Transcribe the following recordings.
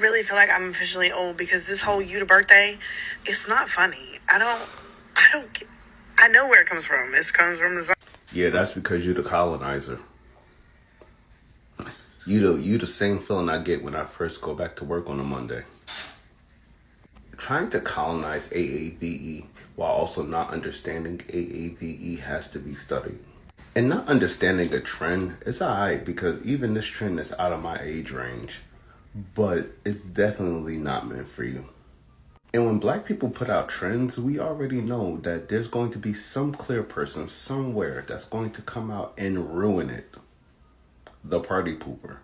really feel like I'm officially old because this whole you the birthday, it's not funny. I know where it comes from. It comes from the Yeah, that's because you're the colonizer. You the same feeling I get when I first go back to work on a Monday. Trying to colonize AAVE while also not understanding AAVE has to be studied. And not understanding a trend is alright because even this trend is out of my age range, but it's definitely not meant for you. And when black people put out trends, we already know that there's going to be some clear person somewhere that's going to come out and ruin it. The party pooper.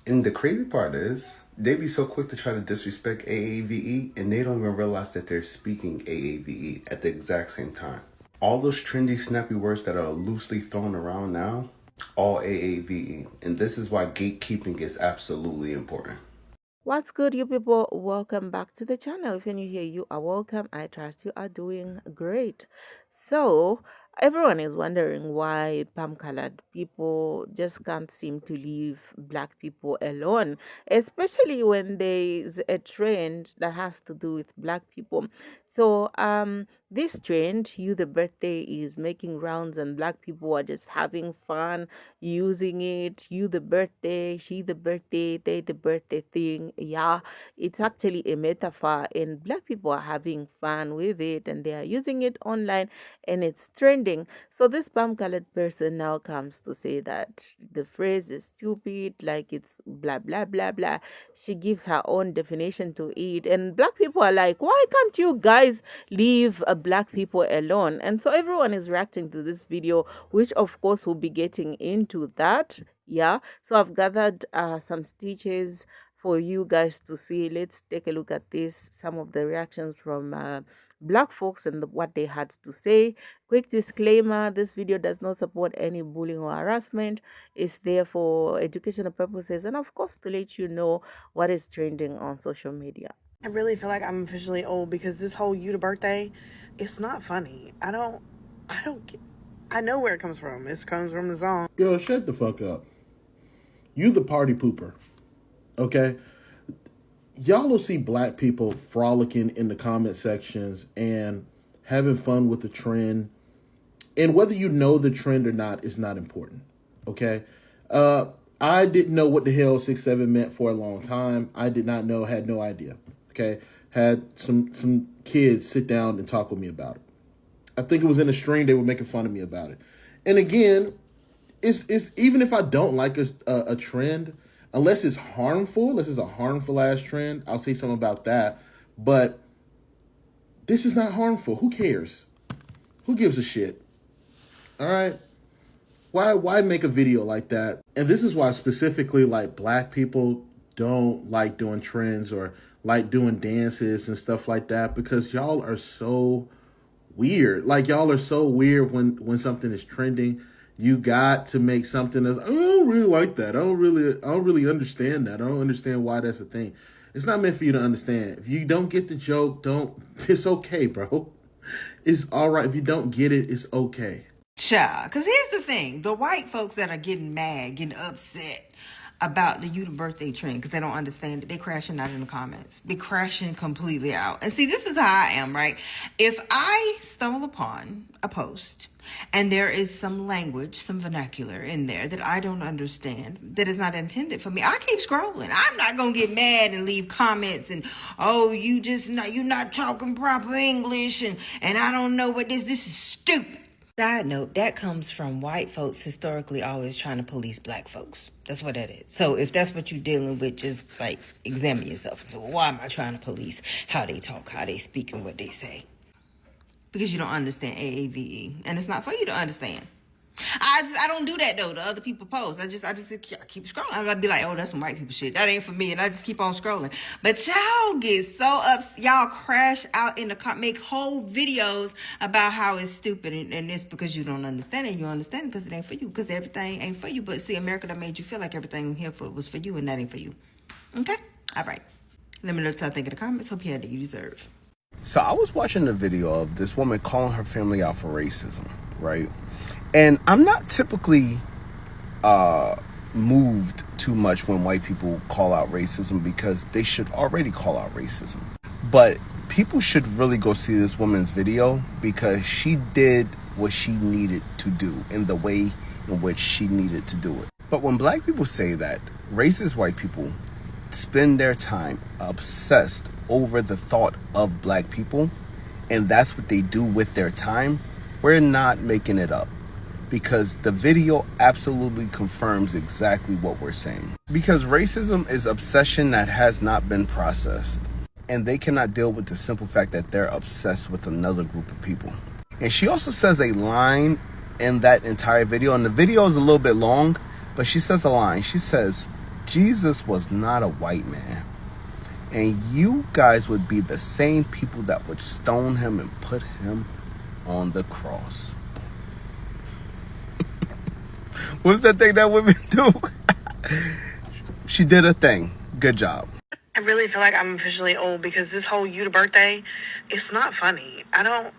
And the crazy part is, they be so quick to try to disrespect AAVE and they don't even realize that they're speaking AAVE at the exact same time. All those trendy, snappy words that are loosely thrown around now, all AAVE. And this is why gatekeeping is absolutely important. What's good, you people? Welcome back to the channel. If you're new here, you are welcome. I trust you are doing great. So everyone is wondering why palm-colored people just can't seem to leave black people alone, especially when there's a trend that has to do with black people. So this trend, you the birthday, is making rounds and black people are just having fun using it. You the birthday, she the birthday, they the birthday thing. Yeah, it's actually a metaphor and black people are having fun with it and they are using it online and it's trending. So this palm-colored person now comes to say that the phrase is stupid, like it's blah blah blah blah. She gives her own definition to it and black people are like, why can't you guys leave black people alone? And so everyone is reacting to this video, which of course will be getting into that. Yeah, so I've gathered some stitches for you guys to see. Let's take a look at this, some of the reactions from black folks and what they had to say. Quick disclaimer, this video does not support any bullying or harassment. It's there for educational purposes and of course to let you know what is trending on social media. I really feel like I'm officially old because this whole you the birthday, it's not funny. I know where it comes from. It comes from the song. Yo, shut the fuck up. You the party pooper. Okay? Y'all will see black people frolicking in the comment sections and having fun with the trend. And whether you know the trend or not is not important. Okay? I didn't know what the hell 6'7" meant for a long time. I did not know, had no idea. Okay? Had some kids sit down and talk with me about it. I think it was in a stream they were making fun of me about it. And again, it's even if I don't like a trend, unless it's harmful, unless it's a harmful ass trend, I'll say something about that. But this is not harmful. Who cares? Who gives a shit? All right? Why make a video like that? And this is why specifically like black people don't like doing trends or like doing dances and stuff like that, because y'all are so weird. Like y'all are so weird when something is trending. You got to make something that's, I don't really like that. I don't really understand that. I don't understand why that's a thing. It's not meant for you to understand. If you don't get the joke, it's okay, bro. It's all right. If you don't get it, it's okay. Child, because here's the thing. The white folks that are getting mad, getting upset about the you the birthday trend because they don't understand it, they crashing out in the comments. They crashing completely out. And see, this is how I am, right? If I stumble upon a post and there is some language, some vernacular in there that I don't understand, that is not intended for me, I keep scrolling. I'm not going to get mad and leave comments and, oh, you're not talking proper English and I don't know what this is stupid. Side note, that comes from white folks historically always trying to police black folks. That's what that is. So if that's what you're dealing with, just like examine yourself and say, well, why am I trying to police how they talk, how they speak, and what they say? Because you don't understand AAVE, and it's not for you to understand. I don't do that though. The other people post. I keep scrolling. I'd be like, oh, that's some white people shit. That ain't for me. And I just keep on scrolling. But y'all get so upset. Y'all crash out in the make whole videos about how it's stupid. And it's because you don't understand it. You understand it because it ain't for you. Because everything ain't for you. But see, America that made you feel like everything here was for you and that ain't for you. Okay? All right. Let me know what y'all think in the comments. Hope you had that you deserve. So I was watching a video of this woman calling her family out for racism, right? And I'm not typically moved too much when white people call out racism, because they should already call out racism. But people should really go see this woman's video, because she did what she needed to do in the way in which she needed to do it. But when black people say that racist white people spend their time obsessed over the thought of black people, and that's what they do with their time, we're not making it up. Because the video absolutely confirms exactly what we're saying. Because racism is obsession that has not been processed. And they cannot deal with the simple fact that they're obsessed with another group of people. And she also says a line in that entire video, and the video is a little bit long, but she says a line. She says, Jesus was not a white man. And you guys would be the same people that would stone him and put him on the cross. What's that thing that women do? She did a thing. Good job. I really feel like I'm officially old because this whole you the birthday, it's not funny. I know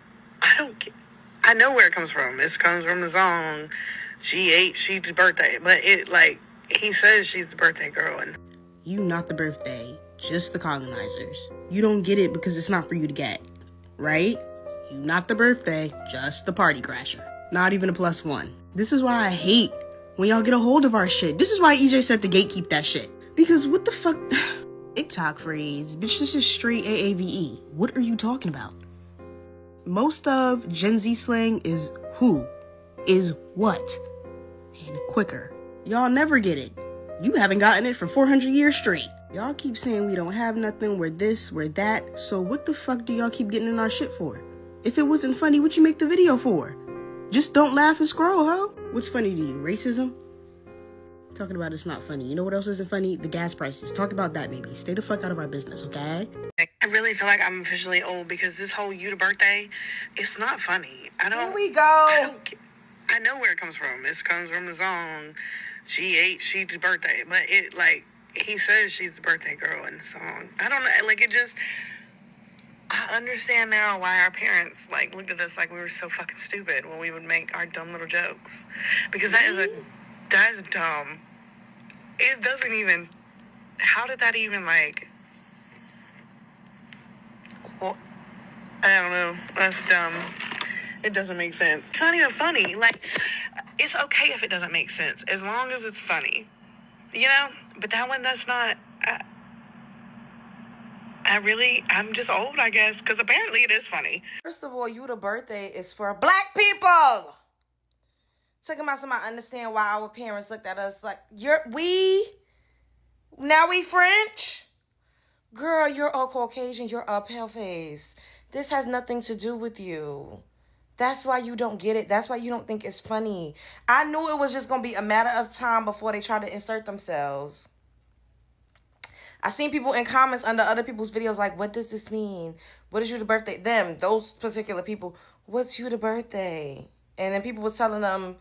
where it comes from. It comes from the song, she's the birthday. But he says she's the birthday girl. And you not the birthday, just the colonizers. You don't get it because it's not for you to get, right? You not the birthday, just the party crasher. Not even a +1. This is why I hate when y'all get a hold of our shit. This is why EJ said to gatekeep that shit. Because what the fuck? TikTok phrase, bitch, this is straight AAVE. What are you talking about? Most of Gen Z slang is who, is what, and quicker. Y'all never get it. You haven't gotten it for 400 years straight. Y'all keep saying we don't have nothing, we're this, we're that. So what the fuck do y'all keep getting in our shit for? If it wasn't funny, what'd you make the video for? Just don't laugh and scroll, huh? What's funny to you? Racism? Talking about it's not funny. You know what else isn't funny? The gas prices. Talk about that, maybe. Stay the fuck out of our business, okay? I really feel like I'm officially old because this whole you the birthday, it's not funny. Here we go. I know where it comes from. It comes from the song, she's the birthday. But he says she's the birthday girl in the song. I don't know. I understand now why our parents looked at us like we were so fucking stupid when we would make our dumb little jokes, because that is dumb. It doesn't even. How did that even Well, I don't know. That's dumb. It doesn't make sense. It's not even funny. It's okay if it doesn't make sense as long as it's funny, But that one, that's not. I'm just old, I guess, because apparently it is funny. First of all, you the birthday is for black people. Talking about somebody understand why our parents looked at us like, now we French? Girl, you're a Caucasian, you're a pale face. This has nothing to do with you. That's why you don't get it. That's why you don't think it's funny. I knew it was just going to be a matter of time before they try to insert themselves. I seen people in comments under other people's videos like, what does this mean? What is you the birthday? Those particular people, what's you the birthday? And then people was telling them,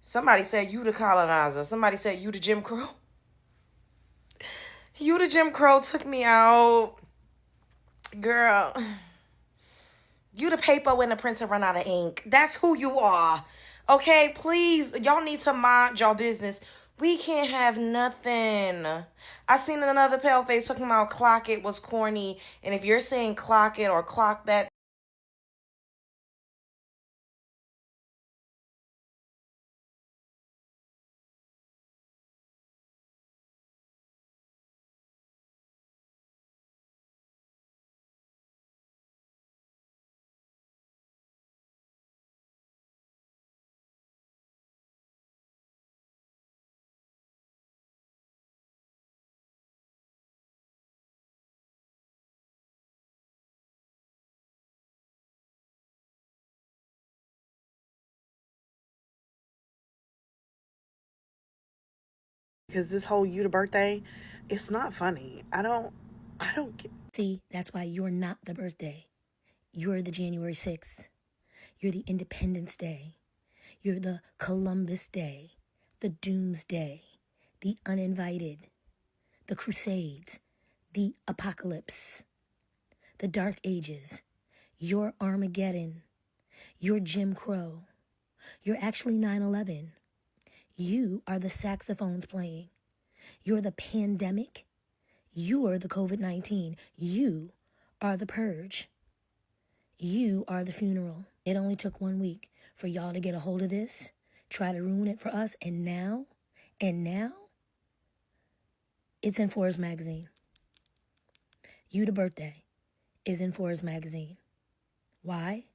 somebody said you the colonizer. Somebody said you the Jim Crow. You the Jim Crow took me out. Girl. You the paper when the printer run out of ink. That's who you are. Okay, please, y'all need to mind your business. We can't have nothing. I seen another pale face talking about clock it was corny. And if you're saying clock it or clock that, Because this whole you the birthday, it's not funny. I don't get. See, that's why you're not the birthday. You're the January 6th. You're the Independence Day. You're the Columbus Day, the Doomsday, the Uninvited, the Crusades, the Apocalypse, the Dark Ages. You're Armageddon. You're Jim Crow. You're actually 9/11. You are the saxophones playing. You're the pandemic. You are the COVID-19. You are the purge. You are the funeral. It only took 1 week for y'all to get a hold of this, try to ruin it for us, and now, it's in Forbes magazine. You the Birthday is in Forbes magazine. Why?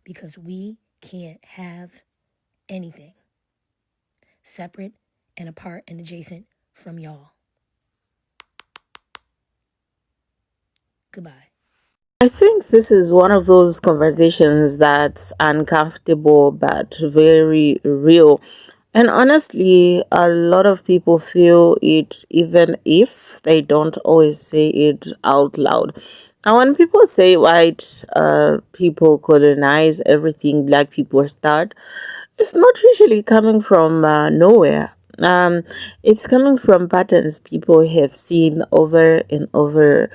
Because we can't have anything separate and apart and adjacent from y'all. Goodbye. I think this is one of those conversations that's uncomfortable but very real. And honestly, a lot of people feel it even if they don't always say it out loud. And when people say white people colonize everything black people start, it's not usually coming from nowhere. It's coming from patterns people have seen over and over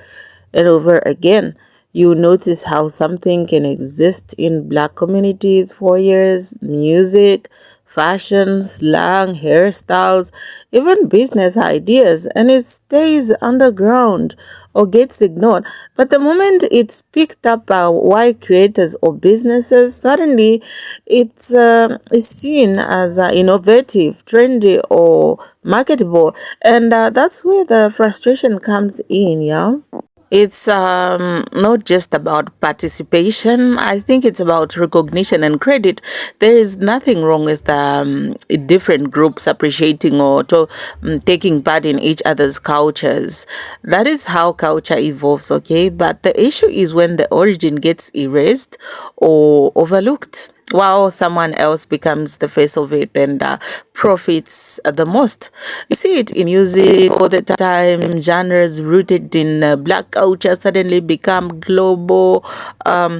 and over again. You notice how something can exist in black communities for years: music, fashion, slang, hairstyles, even business ideas, and it stays underground or gets ignored. But the moment it's picked up by white creators or businesses, suddenly it's seen as innovative, trendy, or marketable, and that's where the frustration comes in. Yeah. It's not just about participation. I think it's about recognition and credit. There is nothing wrong with different groups appreciating or taking part in each other's cultures. That is how culture evolves, okay? But the issue is when the origin gets erased or overlooked, while someone else becomes the face of it and profits the most. You see it in music all the time. Genres rooted in black culture suddenly become global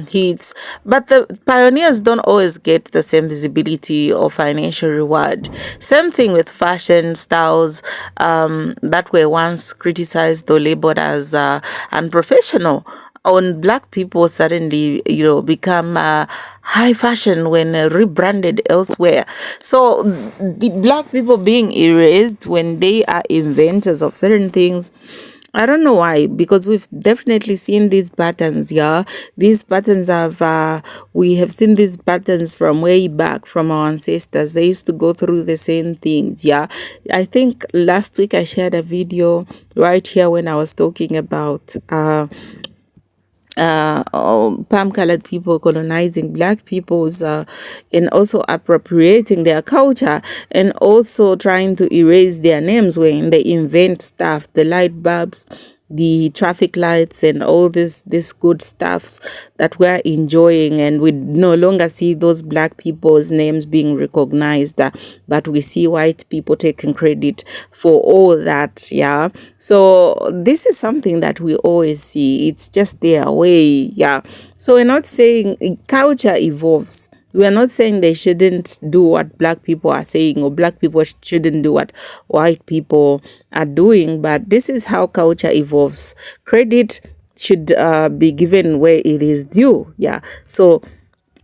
hits, but the pioneers don't always get the same visibility or financial reward. Same thing with fashion styles that were once criticized or labeled as unprofessional on black people suddenly become high fashion when rebranded elsewhere. So the black people being erased when they are inventors of certain things, I don't know why, because we've definitely seen these patterns. Yeah, these patterns we have seen these patterns from way back from our ancestors. They used to go through the same things. Yeah, I think last week I shared a video right here when I was talking about palm colored people colonizing black people's and also appropriating their culture and also trying to erase their names when they invent stuff, the light bulbs, the traffic lights, and all this good stuffs that we're enjoying, and we no longer see those black people's names being recognized, but we see white people taking credit for all that. Yeah, so this is something that we always see. It's just their way. Yeah, so we're not saying culture evolves. We are not saying they shouldn't do what black people are saying, or black people shouldn't do what white people are doing, but this is how culture evolves. Credit should be given where it is due. Yeah. So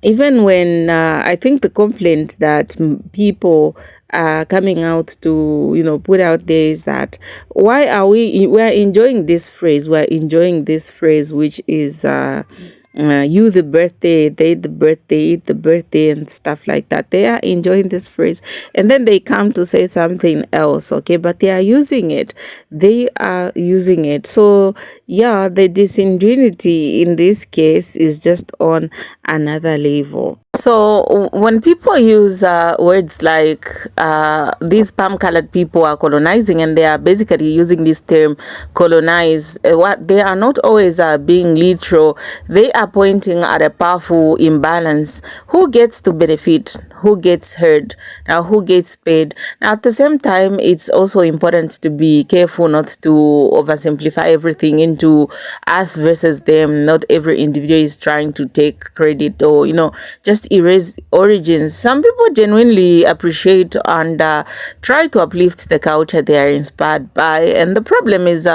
even when I think the complaint that people are coming out to put out there is that why are we're enjoying this phrase, which is you the birthday, they the birthday, eat the birthday, and stuff like that. They are enjoying this phrase, and then they come to say something else, okay? But they are using it. So yeah, the disingenuity in this case is just on another level. So when people use words like these palm-colored people are colonizing, and they are basically using this term colonize, what they are not always being literal. They are pointing at a powerful imbalance. Who gets to benefit? Who gets hurt? Now, who gets paid? Now, at the same time, it's also important to be careful not to oversimplify everything into us versus them. Not every individual is trying to take credit or just erase origins. Some people genuinely appreciate and try to uplift the culture they are inspired by, and the problem is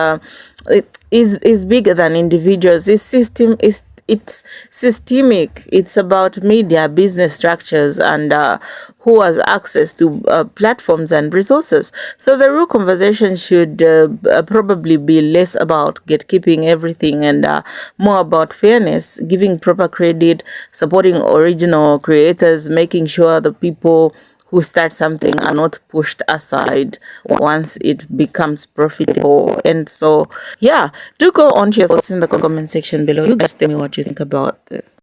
it is bigger than individuals. This system is it's systemic. It's about media, business structures, and who has access to platforms and resources. So the real conversation should probably be less about gatekeeping everything and more about fairness, giving proper credit, supporting original creators, making sure the people who start something are not pushed aside once it becomes profitable. And so, yeah, do go on to your thoughts in the comment section below. You guys tell me what you think about this.